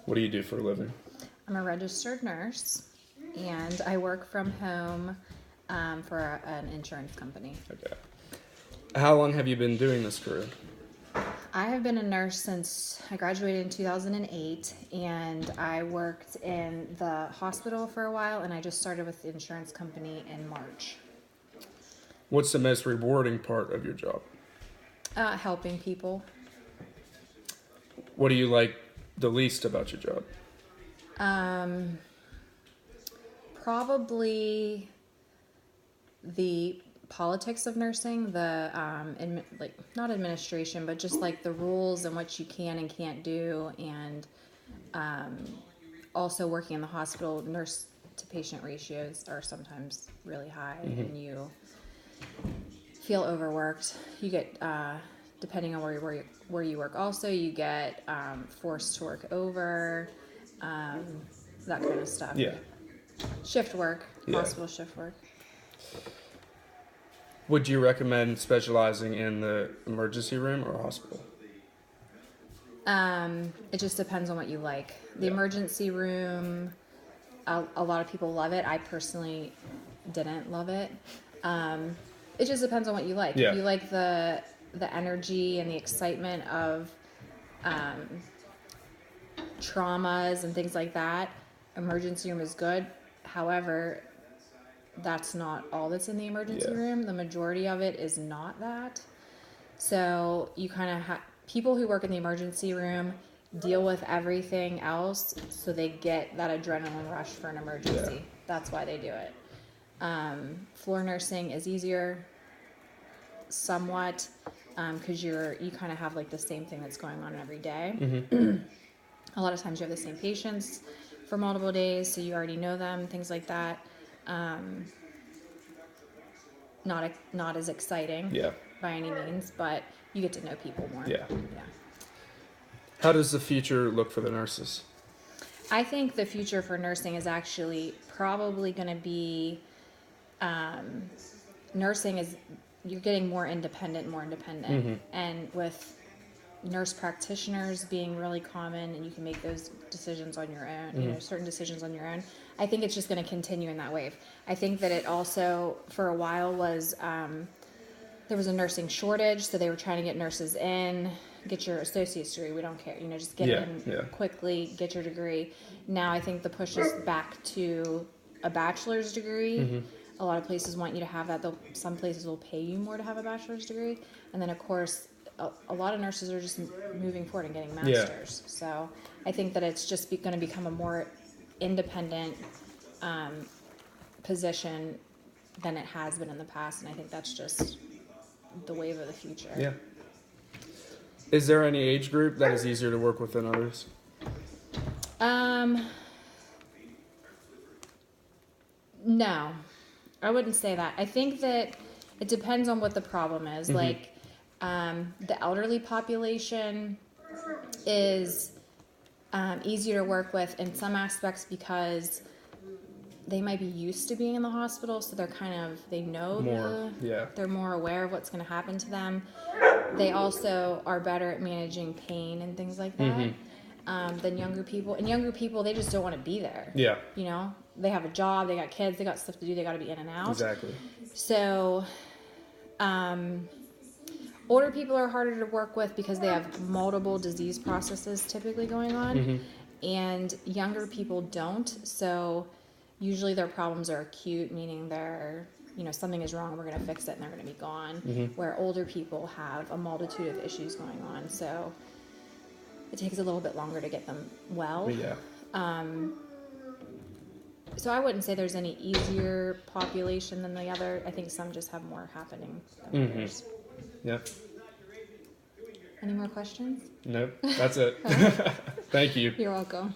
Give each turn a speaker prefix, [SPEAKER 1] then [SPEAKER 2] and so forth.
[SPEAKER 1] What do you do for a living?
[SPEAKER 2] I'm a registered nurse, and I work from home for an insurance company.
[SPEAKER 1] Okay. How long have you been doing this career?
[SPEAKER 2] I have been a nurse since I graduated in 2008, and I worked in the hospital for a while, and I just started with the insurance company in March.
[SPEAKER 1] What's the most rewarding part of your job?
[SPEAKER 2] Helping people.
[SPEAKER 1] What do you like the least about your job?
[SPEAKER 2] Probably the politics of nursing, the not administration, but just like the rules and what you can and can't do, and also working in the hospital, nurse to patient ratios are sometimes really high, and you feel overworked. You get depending on where you work, also you get forced to work over, that kind of stuff.
[SPEAKER 1] Yeah.
[SPEAKER 2] Shift work,
[SPEAKER 1] Yeah.
[SPEAKER 2] hospital shift work.
[SPEAKER 1] Would you recommend specializing in the emergency room or hospital?
[SPEAKER 2] It just depends on what you like. The
[SPEAKER 1] Yeah.
[SPEAKER 2] emergency room, a lot of people love it. I personally didn't love it. It just depends on what you like.
[SPEAKER 1] Yeah.
[SPEAKER 2] If you like the energy and the excitement of traumas and things like that, emergency room is good. However, that's not all that's in the emergency
[SPEAKER 1] Yeah.
[SPEAKER 2] room. The majority of it is not that. So you kind of have people who work in the emergency room deal with everything else, so they get that adrenaline rush for an emergency.
[SPEAKER 1] Yeah.
[SPEAKER 2] That's why they do it. Floor nursing is easier, somewhat, because you kind of have like the same thing that's going on every day. A lot of times you have the same patients for multiple days, so you already know them, things like that. Not as exciting
[SPEAKER 1] Yeah.
[SPEAKER 2] by any means, but you get to know people more.
[SPEAKER 1] Yeah.
[SPEAKER 2] Yeah.
[SPEAKER 1] How does the future look for the nurses?
[SPEAKER 2] I think the future for nursing is actually probably going to be nursing is you're getting more independent, and with nurse practitioners being really common, and you can make those decisions on your own, you know, certain decisions on your own. I think it's just going to continue in that wave. I think that it also, for a while, was there was a nursing shortage, so they were trying to get nurses in, get your associate's degree. We don't care, you know, just get in quickly, get your degree. Now I think the push is back to a bachelor's degree. A lot of places want you to have that. Some places will pay you more to have a bachelor's degree, and then of course a lot of nurses are just moving forward and getting masters. So I think that it's just going to become a more independent position than it has been in the past, and I think that's just the wave of the future.
[SPEAKER 1] Yeah. Is there any age group that is easier to work with than others?
[SPEAKER 2] No, I wouldn't say that. I think that it depends on what the problem is. Like, the elderly population is easier to work with in some aspects because they might be used to being in the hospital, so they know they're more aware of what's going to happen to them. They also are better at managing pain and things like that than younger people. And younger people, they just don't want to be there.
[SPEAKER 1] Yeah.
[SPEAKER 2] You know, they have a job, they got kids, they got stuff to do, they got to be in and out.
[SPEAKER 1] Exactly.
[SPEAKER 2] So, older people are harder to work with because they have multiple disease processes typically going on, and younger people don't. So usually their problems are acute, meaning something is wrong, we're going to fix it, and they're going to be gone. Where older people have a multitude of issues going on, so it takes a little bit longer to get them well.
[SPEAKER 1] Yeah.
[SPEAKER 2] So I wouldn't say there's any easier population than the other. I think some just have more happening than others.
[SPEAKER 1] Yeah.
[SPEAKER 2] Any more questions?
[SPEAKER 1] Nope. That's it. Thank you.
[SPEAKER 2] You're welcome.